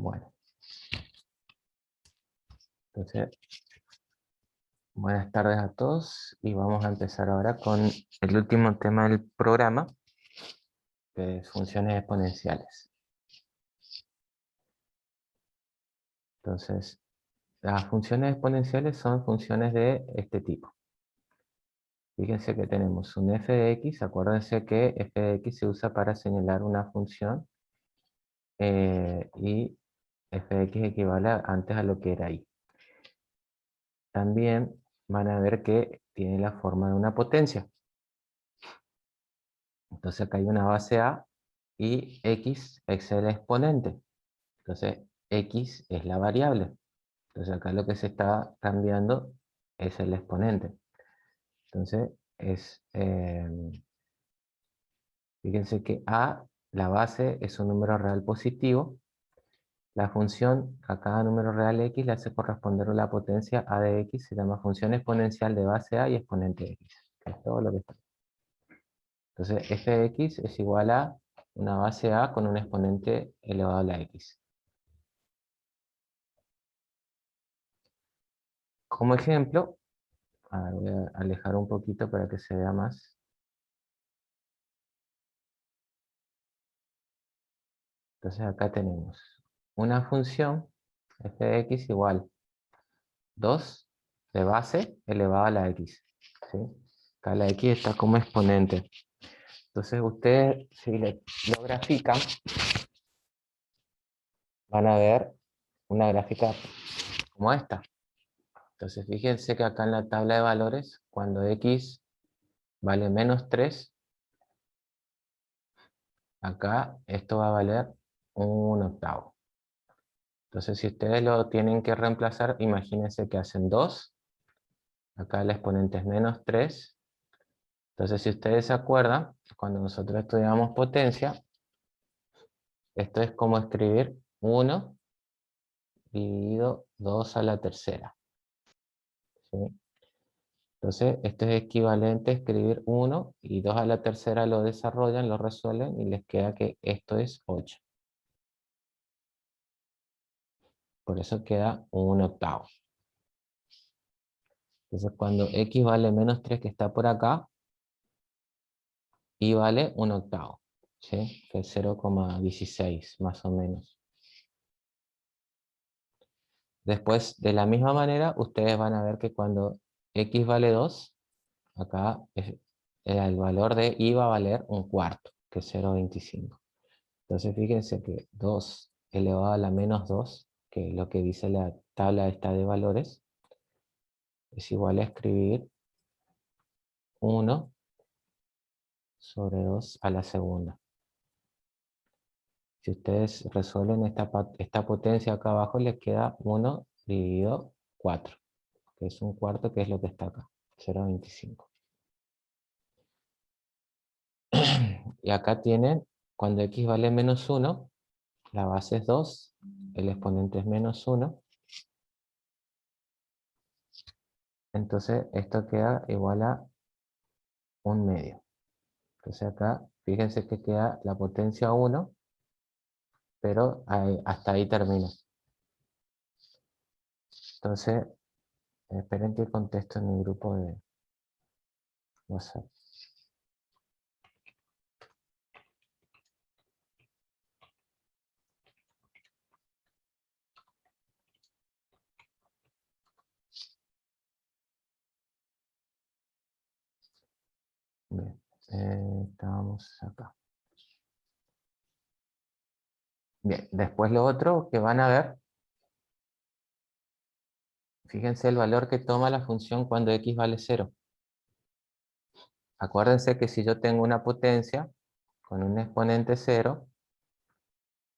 Bueno, entonces, buenas tardes a todos y vamos a empezar ahora con el último tema del programa, que es funciones exponenciales. Entonces, las funciones exponenciales son funciones de este tipo. Fíjense que tenemos un f de x, acuérdense que f de x se usa para señalar una función y f de x equivale antes a lo que era y. También van a ver que tiene la forma de una potencia. Entonces acá hay una base a y x es el exponente. Entonces x es la variable. Entonces acá lo que se está cambiando es el exponente. Entonces fíjense que a, la base, es un número real positivo. La función a cada número real x le hace corresponder la potencia a de x, se llama función exponencial de base a y exponente x. Es todo lo que está. Entonces f de x es igual a una base a con un exponente elevado a la x. Como ejemplo, voy a alejar un poquito para que se vea más. Entonces acá tenemos una función f de x igual 2 de base elevado a la x. ¿Sí? Acá la x está como exponente. Entonces ustedes, si lo grafican, van a ver una gráfica como esta. Entonces fíjense que acá en la tabla de valores, cuando x vale menos 3, acá esto va a valer 1/8. Entonces si ustedes lo tienen que reemplazar, imagínense que hacen 2. Acá el exponente es menos 3. Entonces si ustedes se acuerdan, cuando nosotros estudiamos potencia, esto es como escribir 1 dividido 2 a la tercera. ¿Sí? Entonces esto es equivalente a escribir 1 y 2 a la tercera lo desarrollan, lo resuelven y les queda que esto es 8. Por eso queda 1/8. Entonces cuando x vale menos 3 que está por acá, y vale 1/8, ¿sí? Que es 0,16 más o menos. Después, de la misma manera, ustedes van a ver que cuando x vale 2, acá el valor de y va a valer 1/4, que es 0,25. Entonces fíjense que 2 elevado a la menos 2, que es lo que dice la tabla esta de valores, es igual a escribir 1 sobre 2 a la segunda. Si ustedes resuelven esta potencia acá abajo, les queda 1 dividido 4, que es 1/4, que es lo que está acá, 0,25. Y acá tienen, cuando x vale menos 1, la base es 2, el exponente es menos 1. Entonces esto queda igual a 1/2. Entonces acá, fíjense que queda la potencia 1, pero hasta ahí termina. Entonces, esperen que contesto en mi grupo de WhatsApp. Bien, estábamos acá. Bien, después lo otro que van a ver, fíjense el valor que toma la función cuando x vale 0. Acuérdense que si yo tengo una potencia con un exponente 0,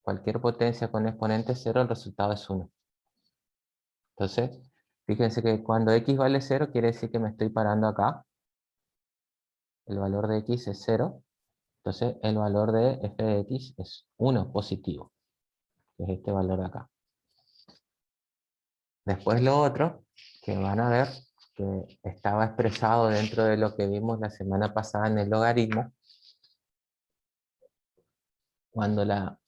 cualquier potencia con exponente 0, el resultado es 1. Entonces, fíjense que cuando x vale 0, quiere decir que me estoy parando acá. El valor de x es 0. Entonces, el valor de f de x es 1 positivo, que es este valor de acá. Después lo otro que van a ver, que estaba expresado dentro de lo que vimos la semana pasada en el logaritmo, cuando la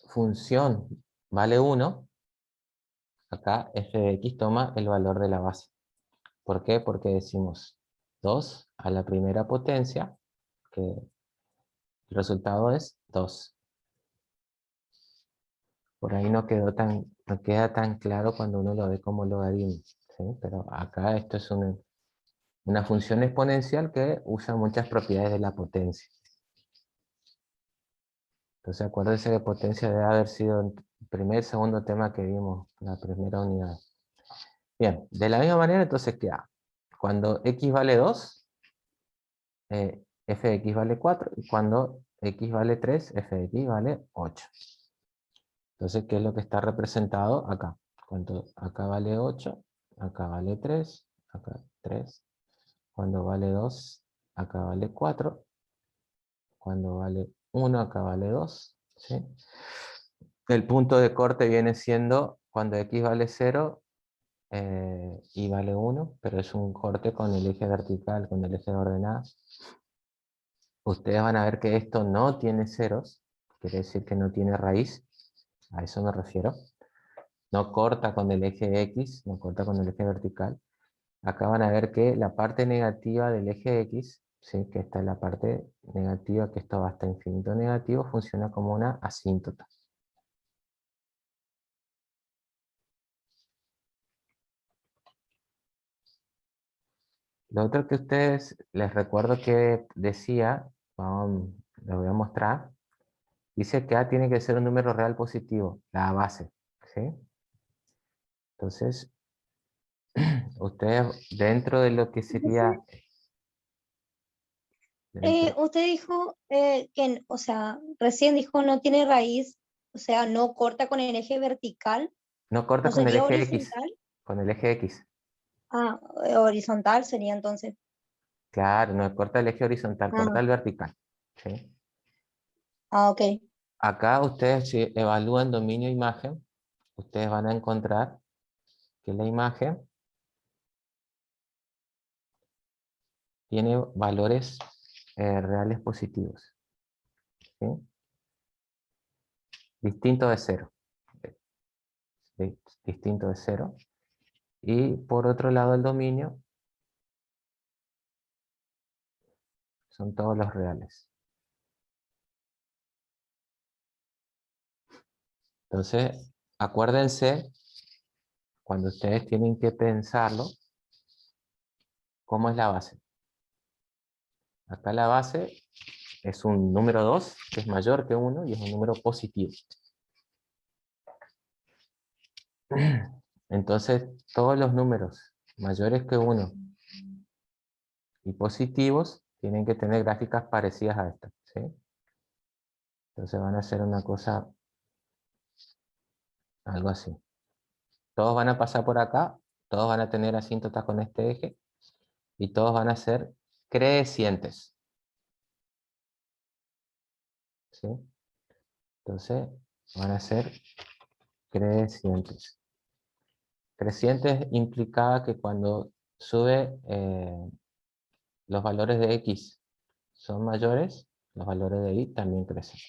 función vale 1, acá f de x toma el valor de la base. ¿Por qué? Porque decimos 2 a la primera potencia, que el resultado es 2. Por ahí no queda tan claro cuando uno lo ve como logaritmo, ¿sí? Pero acá esto es una función exponencial que usa muchas propiedades de la potencia. Entonces acuérdense que potencia debe haber sido el primer y segundo tema que vimos, la primera unidad. Bien, de la misma manera entonces queda. Cuando x vale 2, f de x vale 4, y cuando x vale 3, f de x vale 8. Entonces, ¿qué es lo que está representado acá? Cuando acá vale 8, acá vale 3, acá 3. Cuando vale 2, acá vale 4. Cuando vale 1, acá vale 2. ¿Sí? El punto de corte viene siendo cuando x vale 0 y vale 1, pero es un corte con el eje vertical, con el eje de ordenadas. Ustedes van a ver que esto no tiene ceros, quiere decir que no tiene raíz, a eso me refiero. No corta con el eje X, no corta con el eje vertical. Acá van a ver que la parte negativa del eje X, ¿sí? Que esta es la parte negativa, que esto va hasta infinito negativo, funciona como una asíntota. Lo otro que ustedes, les recuerdo que decía, les voy a mostrar, dice que A tiene que ser un número real positivo, la base, ¿sí? Entonces, ustedes dentro de lo que sería... Dentro, Usted dijo que, o sea, recién dijo no tiene raíz, o sea, no corta con el eje vertical, no corta no con el sería eje X, horizontal. con el eje X. Ah, horizontal sería entonces. Claro, no corta el eje horizontal, Ah, corta el vertical, ¿sí? ok. Acá ustedes, si evalúan dominio imagen, ustedes van a encontrar que la imagen tiene valores reales positivos, ¿sí? Distinto de cero. Distinto de cero. Y por otro lado el dominio son todos los reales. Entonces, acuérdense, cuando ustedes tienen que pensarlo, ¿cómo es la base? Acá la base es un número 2, que es mayor que 1, y es un número positivo. Entonces, todos los números mayores que 1 y positivos tienen que tener gráficas parecidas a esta, ¿sí? Entonces van a hacer una cosa, algo así. Todos van a pasar por acá, todos van a tener asíntotas con este eje, y todos van a ser crecientes, ¿sí? Entonces van a ser crecientes. Crecientes implicaba que cuando sube los valores de X son mayores, los valores de Y también crecen.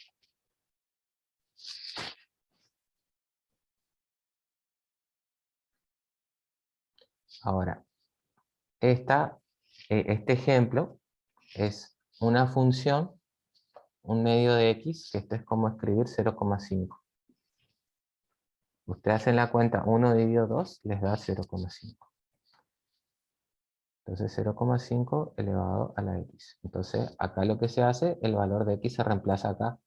Ahora, este ejemplo es una función, un medio de X, que esto es como escribir 0,5. Ustedes hacen la cuenta 1 dividido 2, les da 0,5. Entonces 0,5 elevado a la X. Entonces acá lo que se hace, el valor de X se reemplaza acá.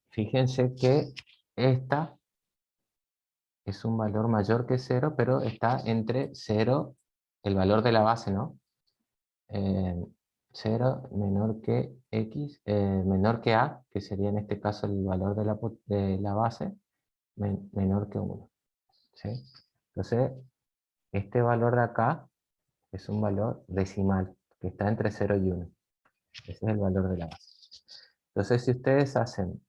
Fíjense que esta es un valor mayor que 0, pero está entre 0, el valor de la base, ¿no? 0 menor que X, menor que A, que sería en este caso el valor de la base, menor que 1. ¿Sí? Entonces, este valor de acá es un valor decimal, que está entre 0 y 1. Ese es el valor de la base. Entonces, si ustedes hacen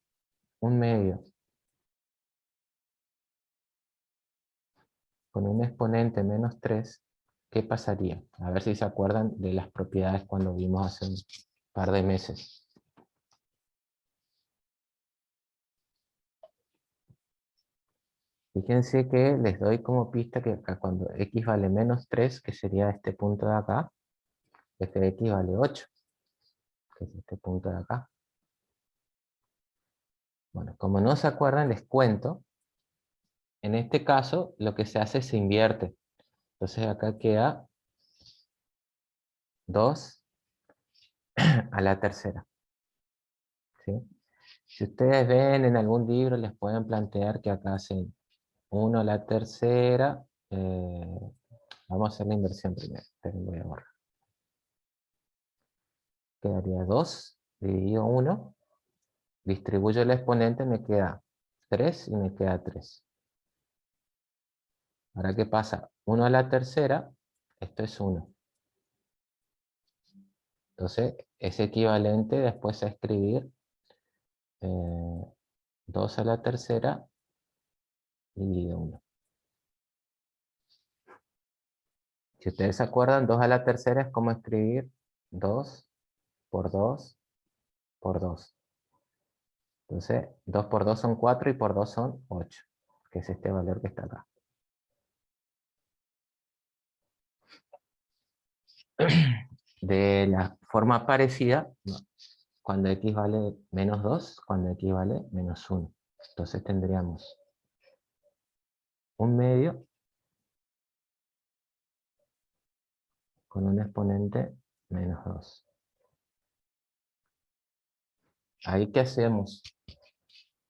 un medio con un exponente menos 3, ¿qué pasaría? A ver si se acuerdan de las propiedades cuando vimos hace un par de meses. Fíjense que les doy como pista que acá cuando x vale menos 3, que sería este punto de acá, f de x vale 8, que es este punto de acá. Bueno, como no se acuerdan, les cuento. En este caso, lo que se hace es se invierte. Entonces acá queda 2 a la tercera. ¿Sí? Si ustedes ven en algún libro, les pueden plantear que acá hacen 1 a la tercera. Vamos a hacer la inversión primero. Esperen, voy a borrar. Quedaría 2 dividido 1. Distribuyo el exponente, me queda 3 y me queda 3. Ahora, ¿qué pasa? 1 a la tercera, esto es 1. Entonces, es equivalente después a escribir 2 a la tercera dividido 1. Si ustedes se acuerdan, 2 a la tercera es como escribir 2 por 2 por 2. Entonces, 2 por 2 son 4 y por 2 son 8, que es este valor que está acá. De la forma parecida, cuando x vale menos 2, cuando x vale menos 1. Entonces tendríamos un medio con un exponente menos 2. ¿Ahí qué hacemos?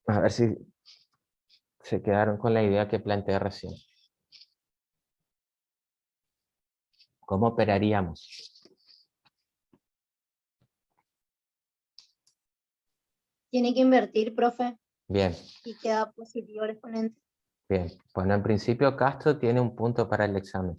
A ver si se quedaron con la idea que planteé recién. ¿Cómo operaríamos? Tiene que invertir, profe, Bien, y queda positivo el exponente. bien. Bueno, en principio Castro tiene un punto para el examen.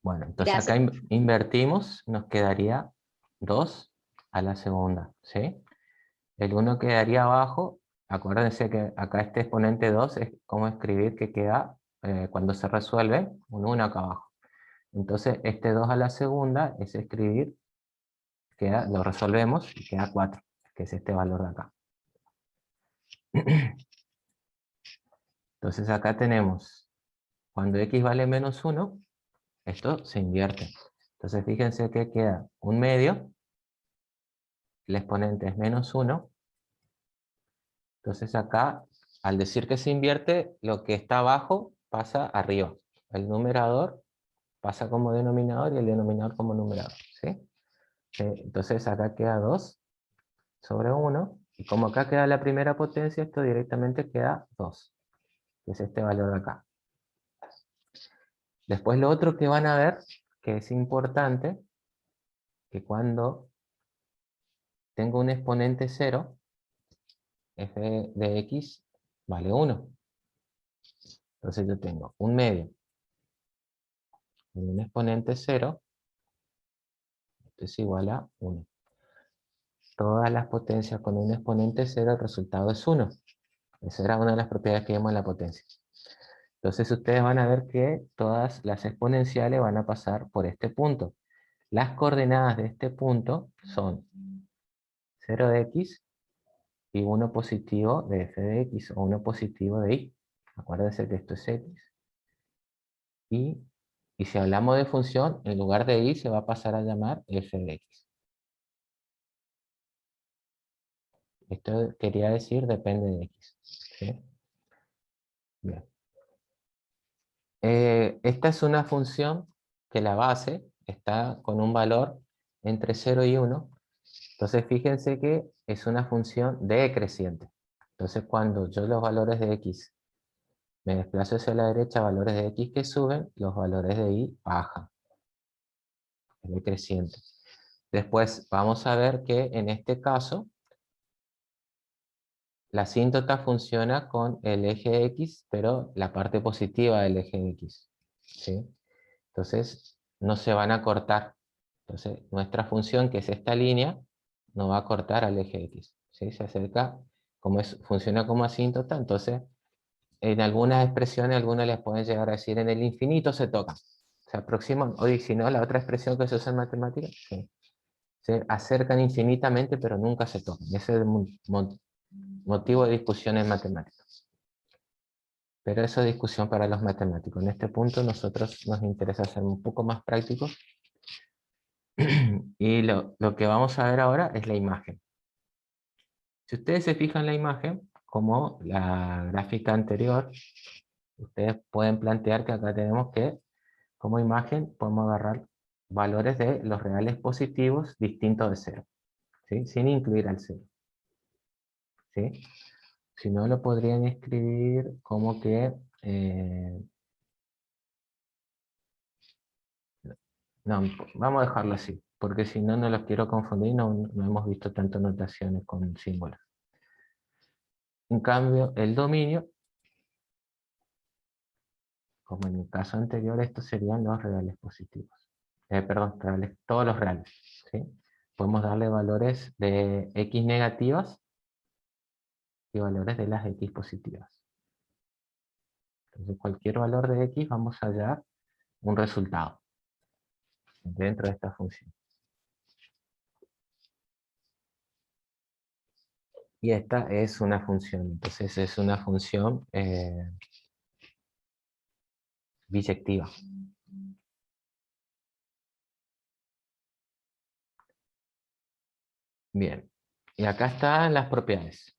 Bueno, entonces acá Gracias, profe. invertimos, nos quedaría 2 a la segunda, ¿sí? El 1 quedaría abajo. Acuérdense que acá este exponente 2 es como escribir que queda, cuando se resuelve, un 1 acá abajo. Entonces este 2 a la segunda es escribir, lo resolvemos y queda 4, que es este valor de acá. Entonces acá tenemos, cuando x vale menos 1, esto se invierte. Entonces fíjense que queda un medio, el exponente es menos 1. Entonces acá, al decir que se invierte, lo que está abajo pasa arriba. El numerador pasa como denominador y el denominador como numerador. ¿Sí? Entonces acá queda 2 sobre 1. Y como acá queda la primera potencia, esto directamente queda 2. Que es este valor de acá. Después lo otro que van a ver, que es importante, que cuando tengo un exponente 0, f de x vale 1. Entonces yo tengo un medio de un exponente 0, esto es igual a 1. Todas las potencias con un exponente 0, el resultado es 1. Esa era una de las propiedades que vimos en la potencia. Entonces ustedes van a ver que todas las exponenciales van a pasar por este punto. Las coordenadas de este punto son 0 de x y 1 positivo de f de x o 1 positivo de y. Acuérdense que esto es x. Y si hablamos de función, en lugar de y se va a pasar a llamar f de x. Esto quería decir depende de x. ¿Sí? Bien. Esta es una función que la base está con un valor entre 0 y 1. Entonces fíjense que es una función decreciente. Entonces cuando yo los valores de x me desplazo hacia la derecha, valores de x que suben, los valores de y bajan. Es decreciente. Después vamos a ver que en este caso la asíntota funciona con el eje x, pero la parte positiva del eje x. ¿Sí? Entonces no se van a cortar. Entonces nuestra función, que es esta línea, no va a cortar al eje x. ¿Sí? Se acerca, funciona como asíntota, entonces en algunas expresiones, algunos les pueden llegar a decir en el infinito se tocan. Se aproximan, o si no, la otra expresión que se usa en matemáticas, sí, se acercan infinitamente, pero nunca se tocan. Ese es motivo de discusión en matemáticas. Pero eso es discusión para los matemáticos. En este punto nosotros nos interesa ser un poco más prácticos. Y lo que vamos a ver ahora es la imagen. Si ustedes se fijan en la imagen, como la gráfica anterior, ustedes pueden plantear que acá tenemos que, como imagen, podemos agarrar valores de los reales positivos distintos de 0, ¿sí? Sin incluir al 0. ¿Sí? Si no, lo podrían escribir como que... no, vamos a dejarlo así, porque si no, no los quiero confundir, no hemos visto tantas notaciones con símbolos. En cambio, el dominio, como en el caso anterior, estos serían los reales positivos. Perdón, reales, todos los reales. ¿Sí? Podemos darle valores de x negativas y valores de las x positivas. Entonces, cualquier valor de x vamos a hallar un resultado dentro de esta función. Y esta es una función, entonces es una función biyectiva. Bien, y acá están las propiedades.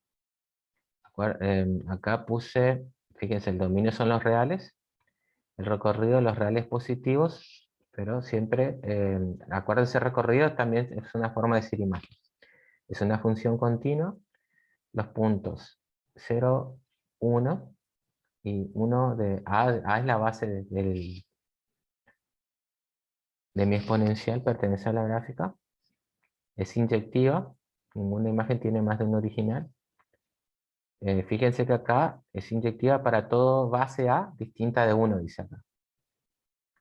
Acá puse, fíjense, el dominio son los reales, el recorrido de los reales positivos, pero siempre, acuérdense, recorrido también es una forma de decir imagen. Es una función continua, los puntos 0, 1, y 1 de A es la base de mi exponencial, pertenece a la gráfica, es inyectiva, ninguna imagen tiene más de un original. Fíjense que acá es inyectiva para todo base A distinta de 1, dice acá.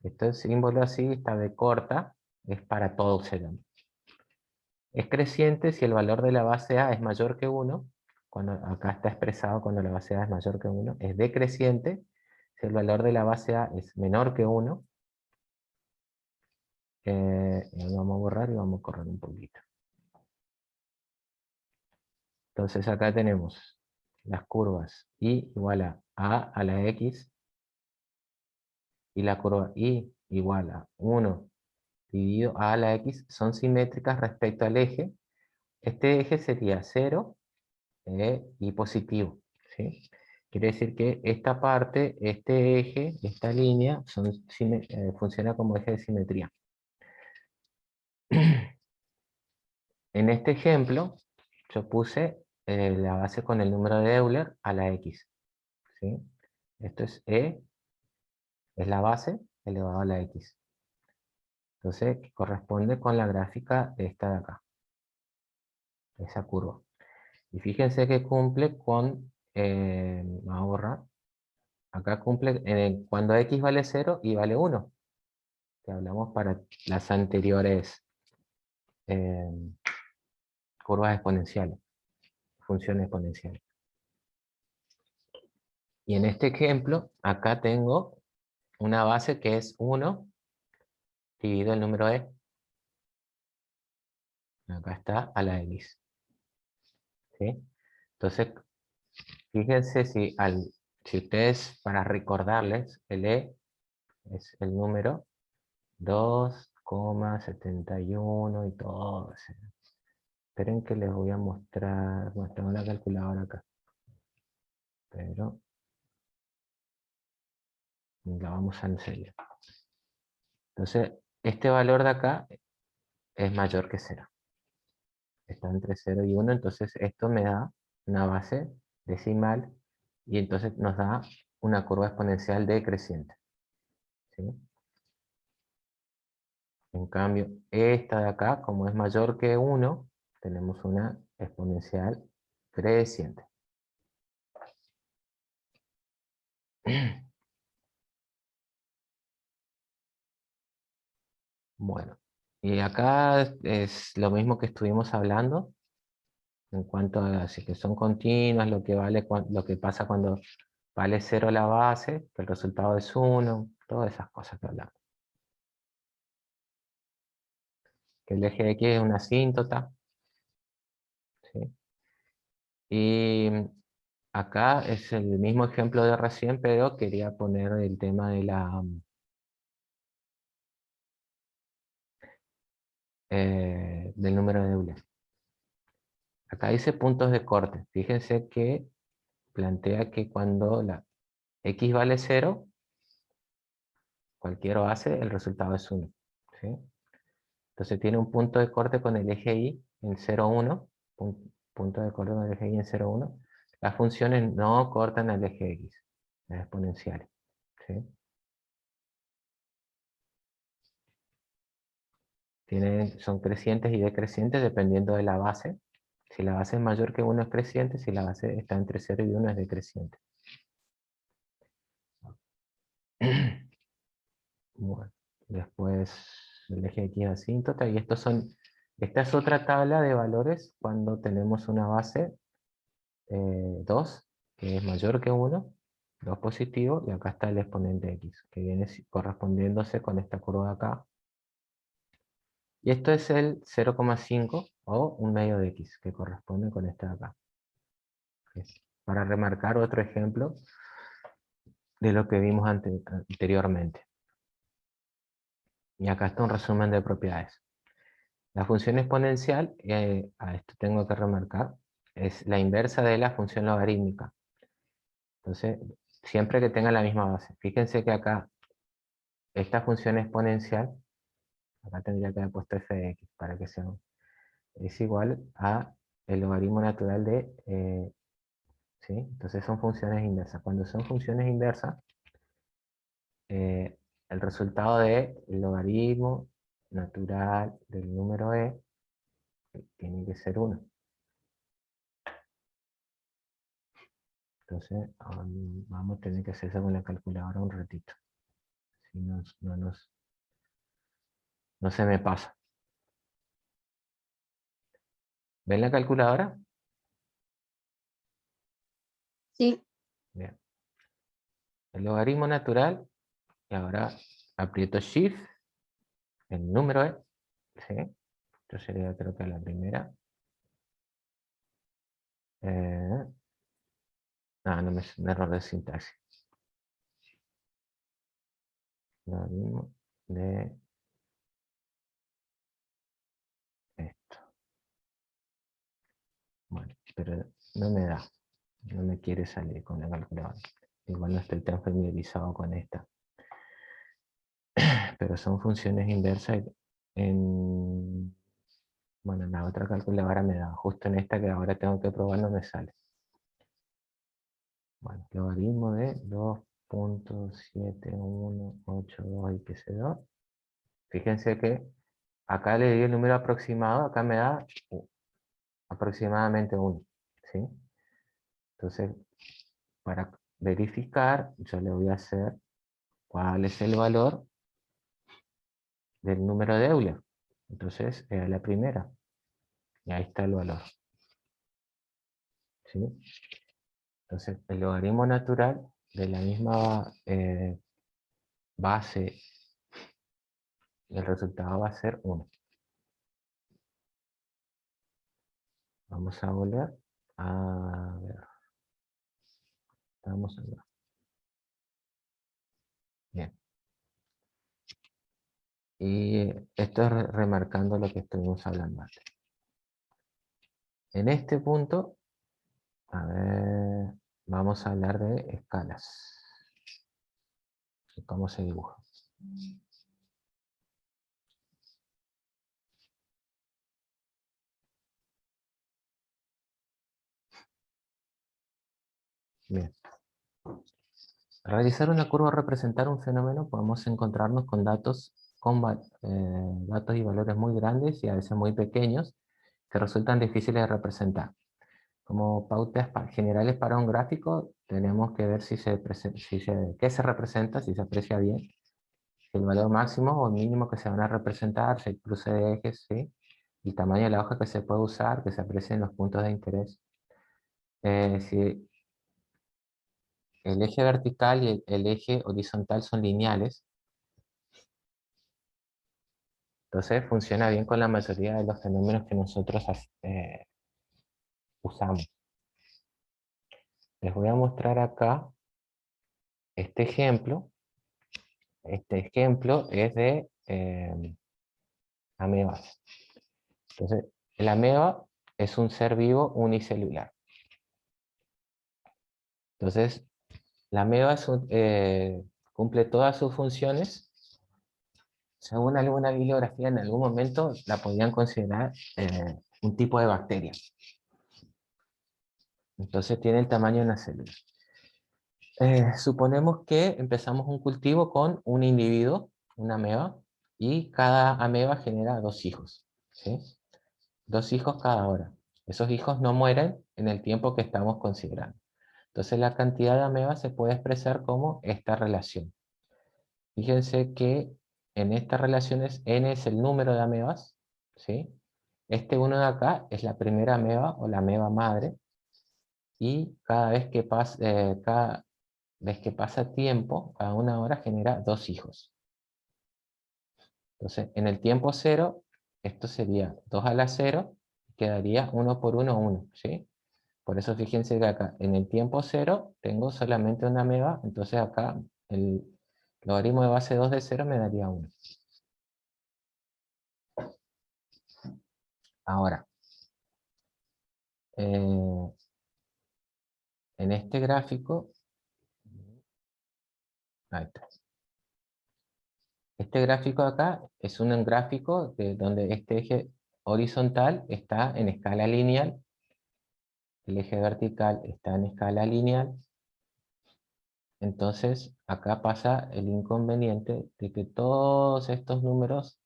Este símbolo así, está de corta, es para todo 0. Es creciente si el valor de la base A es mayor que 1, cuando acá está expresado cuando la base A es mayor que 1, es decreciente si el valor de la base A es menor que 1. Lo vamos a borrar y vamos a correr un poquito. Entonces acá tenemos las curvas y igual a la x, y la curva y igual a 1 dividido a la x, son simétricas respecto al eje. Este eje sería 0 y positivo, ¿sí? Quiere decir que esta parte, este eje, esta línea, funciona como eje de simetría. En este ejemplo, yo puse la base con el número de Euler a la x, ¿sí? Esto es es la base elevado a la x. Entonces, corresponde con la gráfica de esta de acá, esa curva. Y fíjense que cumple con, vamos a borrar, acá cumple cuando x vale 0 y vale 1, que hablamos para las anteriores curvas exponenciales, funciones exponenciales. Y en este ejemplo, acá tengo una base que es 1 dividido el número e. Acá está a la x. ¿Sí? Entonces, fíjense si ustedes, para recordarles, el e es el número 2,71 y todo. Esperen que les voy a mostrar, tengo la calculadora acá. Pero la vamos a enseñar. Entonces, este valor de acá es mayor que 0. Está entre 0 y 1, entonces esto me da una base decimal y entonces nos da una curva exponencial decreciente. ¿Sí? En cambio, esta de acá, como es mayor que 1, tenemos una exponencial creciente. Bueno, y acá es lo mismo que estuvimos hablando, en cuanto a si que son continuas, lo que pasa cuando vale 0 la base, que el resultado es 1, todas esas cosas que hablamos. Que el eje de X es una asíntota, ¿sí? Y acá es el mismo ejemplo de recién, pero quería poner el tema de del número de Euler. Acá dice puntos de corte. Fíjense que plantea que cuando la x vale 0, cualquier base, el resultado es 1. ¿Sí? Entonces tiene un punto de corte con el eje y en 0, 1. Punto de corte con el eje y en 0, 1. Las funciones no cortan el eje x, las exponenciales. ¿Sí? Son crecientes y decrecientes dependiendo de la base. Si la base es mayor que 1 es creciente, si la base está entre 0 y 1 es decreciente. Bueno, después el eje X asíntota, y esta es otra tabla de valores cuando tenemos una base 2, que es mayor que 1, 2 positivo, y acá está el exponente X, que viene correspondiéndose con esta curva de acá. Y esto es el 0,5 o un medio de X, que corresponde con este de acá. Para remarcar otro ejemplo de lo que vimos anteriormente. Y acá está un resumen de propiedades. La función exponencial, a esto tengo que remarcar, es la inversa de la función logarítmica. Entonces, siempre que tenga la misma base. Fíjense que acá, esta función exponencial, acá tendría que haber puesto f de x para que sea, es igual a el logaritmo natural de, ¿sí? Entonces son funciones inversas. Cuando son funciones inversas, el resultado del logaritmo natural del número e tiene que ser 1. Entonces vamos a tener que hacer eso con la calculadora un ratito. Si no se me pasa. ¿Ven la calculadora? Sí. Bien. El logaritmo natural, y ahora aprieto Shift, el número e, ¿sí? Esto sería creo que la primera. No me es un error de sintaxis. Logaritmo de esto. Bueno, pero no me da. No me quiere salir con la calculadora. Igual no estoy tan familiarizado con esta. Pero son funciones inversas en... Bueno, en la otra calculadora me da. Justo en esta que ahora tengo que probar no me sale. Bueno, logaritmo de 2.7182 y que se da. Fíjense que acá le di el número aproximado, acá me da aproximadamente 1. ¿Sí? Entonces, para verificar, yo le voy a hacer cuál es el valor del número de Euler. Entonces, era la primera. Y ahí está el valor. ¿Sí? Entonces, el logaritmo natural de la misma base, el resultado va a ser 1. Vamos a volver a ver. Vamos a ver. Bien. Y esto es remarcando lo que estuvimos hablando antes. En este punto, a ver, vamos a hablar de escalas. ¿Cómo se dibuja? Bien. Al realizar una curva o representar un fenómeno, podemos encontrarnos con datos y valores muy grandes y a veces muy pequeños que resultan difíciles de representar. Como pautas generales para un gráfico, tenemos que ver qué se representa, si se aprecia bien, si el valor máximo o mínimo que se van a representar, si el cruce de ejes, ¿sí? El tamaño de la hoja que se puede usar, que se aprecien los puntos de interés. Si el eje vertical y el eje horizontal son lineales, entonces funciona bien con la mayoría de los fenómenos que nosotros usamos. les voy a mostrar acá este ejemplo. Este ejemplo es de amebas. Entonces, el ameba es un ser vivo unicelular. Entonces, la ameba cumple todas sus funciones. Según alguna bibliografía, en algún momento la podían considerar un tipo de bacteria. Entonces tiene el tamaño de una célula. Suponemos que empezamos un cultivo con un individuo, una ameba, y cada ameba genera 2 hijos, ¿sí? 2 hijos cada hora. Esos hijos no mueren en el tiempo que estamos considerando. Entonces la cantidad de amebas se puede expresar como esta relación. Fíjense que en estas relaciones n es el número de amebas, ¿sí? Este 1 de acá es la primera ameba o la ameba madre, y cada vez que pasa tiempo, cada 1 hora genera 2 hijos. Entonces, en el tiempo 0, esto sería 2 a la 0, quedaría 1 por 1, 1, ¿sí? Por eso fíjense que acá, en el tiempo 0, tengo solamente una ameba, entonces acá el logaritmo de base 2 de 0 me daría 1. Ahora, en este gráfico, ahí está. Este gráfico acá es un gráfico donde este eje horizontal está en escala lineal, el eje vertical está en escala lineal. Entonces acá pasa el inconveniente de que todos estos números,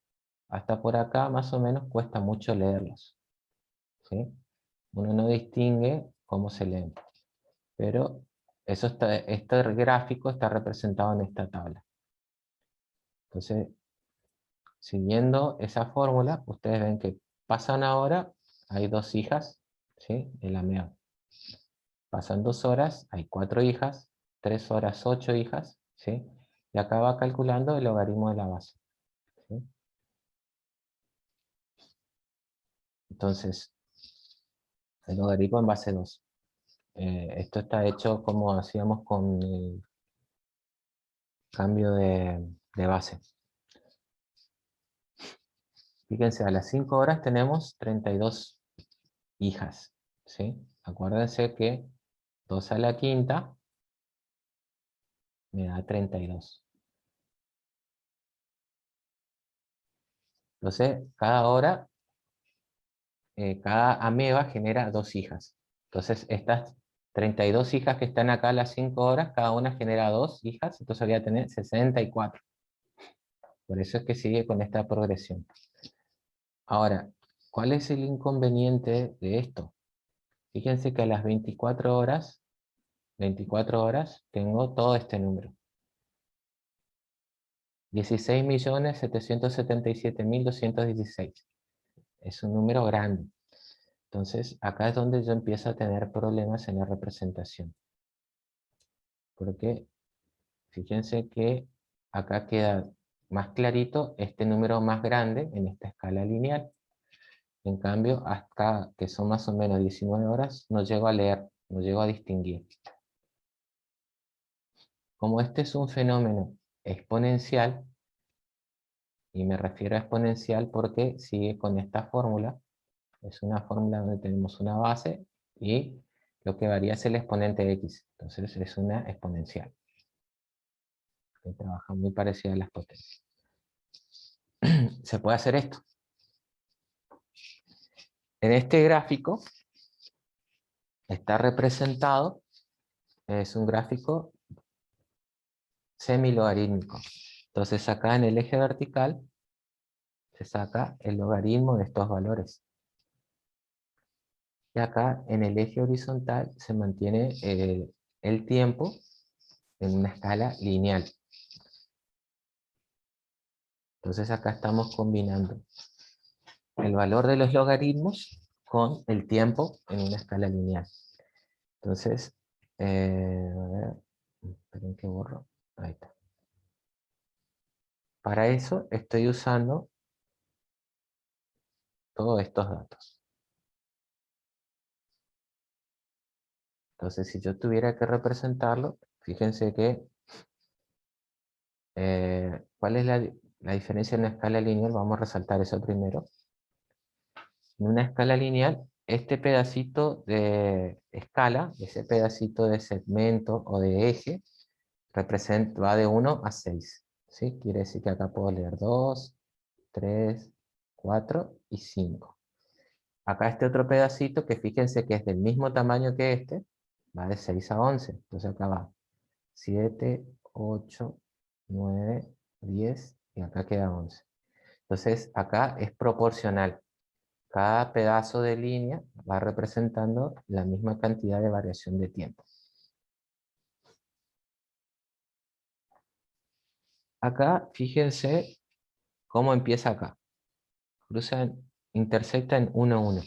hasta por acá más o menos, cuesta mucho leerlos, ¿sí? Uno no distingue cómo se leen, pero este gráfico está representado en esta tabla. Entonces, siguiendo esa fórmula, ustedes ven que pasan ahora, hay 2 hijas, ¿sí? En la ameba. Pasan 2 horas, hay 4 hijas, 3 horas, 8 hijas, ¿sí? Y acá va calculando el logaritmo de la base, ¿sí? Entonces, el logaritmo en base 2. Esto está hecho como hacíamos con el cambio de base. Fíjense, a las 5 horas tenemos 32 hijas, ¿sí? Acuérdense que 2 a la quinta me da 32. Entonces, cada hora, cada ameba genera 2 hijas. Entonces, estas 32 hijas que están acá a las 5 horas, cada una genera 2 hijas, entonces voy a tener 64. Por eso es que sigue con esta progresión. Ahora, ¿cuál es el inconveniente de esto? Fíjense que a las 24 horas tengo todo este número. 16.777.216. Es un número grande. Entonces, acá es donde yo empiezo a tener problemas en la representación. Porque fíjense que acá queda más clarito este número más grande en esta escala lineal. En cambio, hasta que son más o menos 19 horas, no llego a leer, no llego a distinguir. Como este es un fenómeno exponencial, y me refiero a exponencial porque sigue con esta fórmula, es una fórmula donde tenemos una base y lo que varía es el exponente de x, entonces es una exponencial, que trabaja muy parecida a las potencias. Se puede hacer esto. En este gráfico está representado, es un gráfico semilogarítmico. Entonces acá en el eje vertical se saca el logaritmo de estos valores. Y acá en el eje horizontal se mantiene el tiempo en una escala lineal. Entonces acá estamos combinando el valor de los logaritmos con el tiempo en una escala lineal. Entonces, a ver, esperen que borro. Ahí está. Para eso estoy usando todos estos datos. Entonces, si yo tuviera que representarlo, fíjense que, ¿cuál es la diferencia en una escala lineal? Vamos a resaltar eso primero. En una escala lineal, este pedacito de escala, ese pedacito de segmento o de eje, va de 1 a 6. ¿Sí? Quiere decir que acá puedo leer 2, 3, 4 y 5. Acá este otro pedacito, que fíjense que es del mismo tamaño que este, va de 6 a 11. Entonces acá va 7, 8, 9, 10 y acá queda 11. Entonces acá es proporcional. Cada pedazo de línea va representando la misma cantidad de variación de tiempo. Acá, fíjense cómo empieza acá. Intersecta en 1, 1.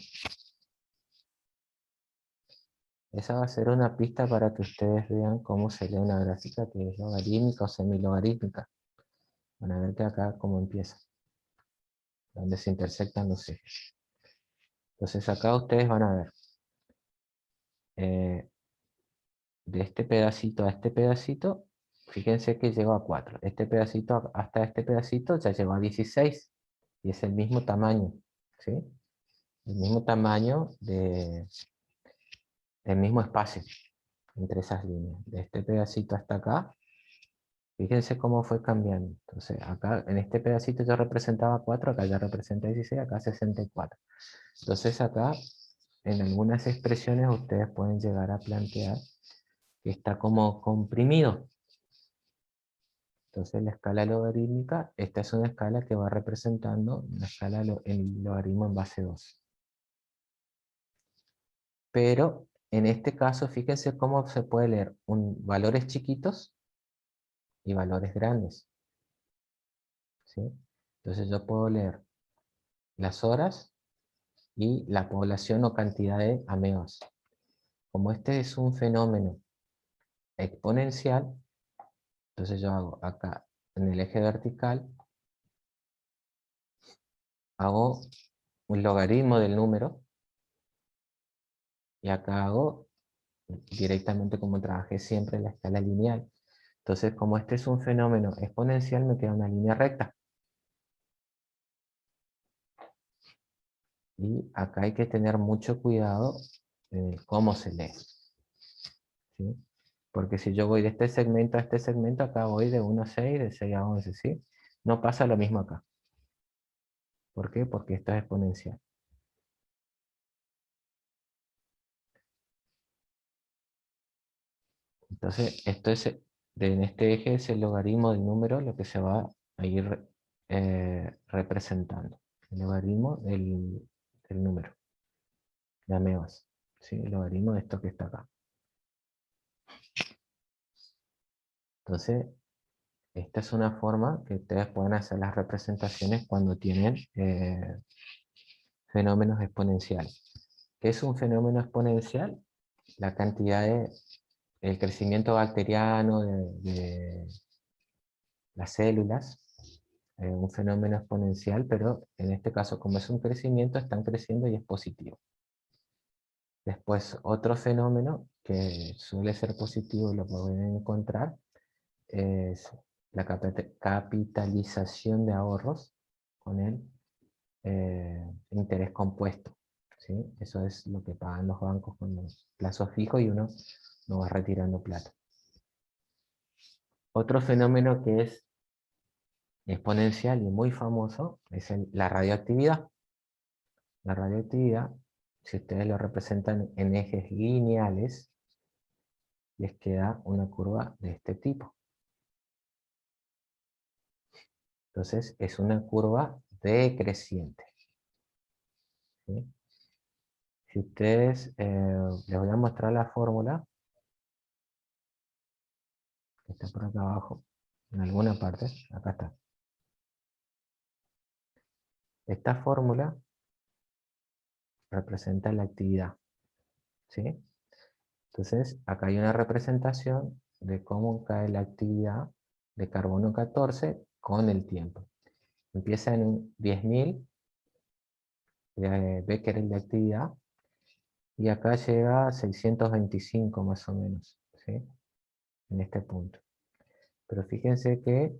Esa va a ser una pista para que ustedes vean cómo se lee una gráfica que es logarítmica o semilogarítmica. Van a ver que acá cómo empieza. Donde se intersectan los ejes. Entonces acá ustedes van a ver. De este pedacito a este pedacito, fíjense que llegó a 4. Este pedacito hasta este pedacito ya llegó a 16. Y es el mismo tamaño. ¿Sí? El mismo tamaño el mismo espacio entre esas líneas. De este pedacito hasta acá, fíjense cómo fue cambiando. Entonces, acá en este pedacito yo representaba 4, acá ya representa 16, acá 64. Entonces acá, en algunas expresiones ustedes pueden llegar a plantear que está como comprimido. Entonces la escala logarítmica, esta es una escala que va representando una escala el logaritmo en base 2. Pero en este caso, fíjense cómo se puede leer valores chiquitos y valores grandes. ¿Sí? Entonces yo puedo leer las horas y la población o cantidad de amebas. Como este es un fenómeno exponencial, entonces yo hago acá en el eje vertical, hago un logaritmo del número, y acá hago directamente como trabajé siempre en la escala lineal. Entonces, como este es un fenómeno exponencial, me queda una línea recta. Y acá hay que tener mucho cuidado en cómo se lee. ¿Sí? Porque si yo voy de este segmento a este segmento, acá voy de 1 a 6, de 6 a 11, ¿sí? No pasa lo mismo acá. ¿Por qué? Porque esto es exponencial. Entonces, en este eje es el logaritmo del número lo que se va a ir representando. El logaritmo del número de amebas. ¿Sí? El logaritmo de esto que está acá. Entonces, esta es una forma que ustedes pueden hacer las representaciones cuando tienen fenómenos exponenciales. ¿Qué es un fenómeno exponencial? La cantidad el crecimiento bacteriano de las células, un fenómeno exponencial, pero en este caso, como es un crecimiento, están creciendo y es positivo. Después, otro fenómeno que suele ser positivo, lo pueden encontrar, es la capitalización de ahorros con el interés compuesto. ¿Sí? Eso es lo que pagan los bancos con los plazos fijos y uno no va retirando plata. Otro fenómeno que es exponencial y muy famoso es la radioactividad. La radioactividad, si ustedes lo representan en ejes lineales, les queda una curva de este tipo. Entonces es una curva decreciente. ¿Sí? Si ustedes, les voy a mostrar la fórmula, que está por acá abajo, en alguna parte, acá está. Esta fórmula representa la actividad. ¿Sí? Entonces, acá hay una representación de cómo cae la actividad de carbono 14 con el tiempo. Empieza en 10.000 becquerel de actividad y acá llega a 625 más o menos, ¿sí? En este punto. Pero fíjense que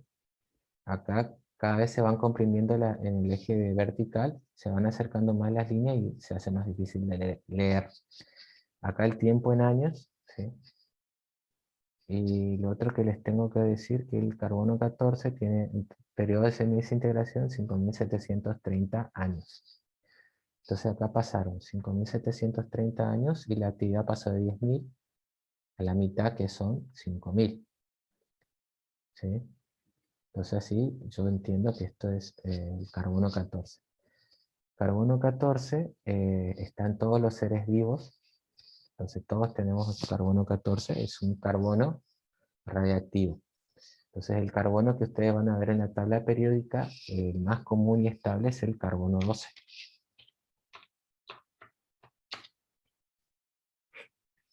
acá cada vez se van comprimiendo en el eje vertical, se van acercando más las líneas y se hace más difícil de leer. Acá el tiempo en años, ¿sí? Y lo otro que les tengo que decir que el carbono 14 tiene un periodo de semidesintegración 5.730 años. Entonces acá pasaron 5.730 años y la actividad pasó de 10.000 a la mitad, que son 5.000. ¿Sí? Entonces así yo entiendo que esto es el carbono 14. Carbono 14 está en todos los seres vivos. Entonces todos tenemos carbono 14, es un carbono radiactivo. Entonces el carbono que ustedes van a ver en la tabla periódica, el más común y estable es el carbono 12.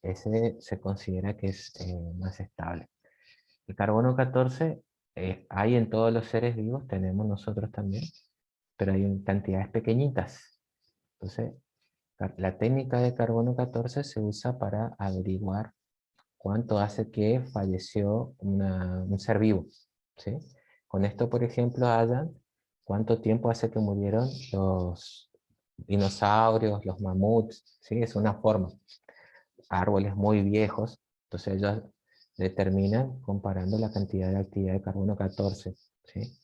Ese se considera que es más estable. El carbono 14 hay en todos los seres vivos, tenemos nosotros también, pero hay en cantidades pequeñitas. Entonces, la técnica de carbono 14 se usa para averiguar cuánto hace que falleció un ser vivo, ¿sí? Con esto, por ejemplo, hallan cuánto tiempo hace que murieron los dinosaurios, los mamuts, ¿sí? Es una forma. Árboles muy viejos, entonces ellos determinan comparando la cantidad de actividad de carbono 14, ¿sí?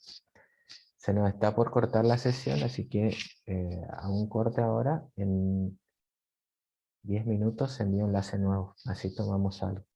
Se nos está por cortar la sesión, así que a un corte ahora, en 10 minutos se envía un enlace nuevo, así tomamos algo.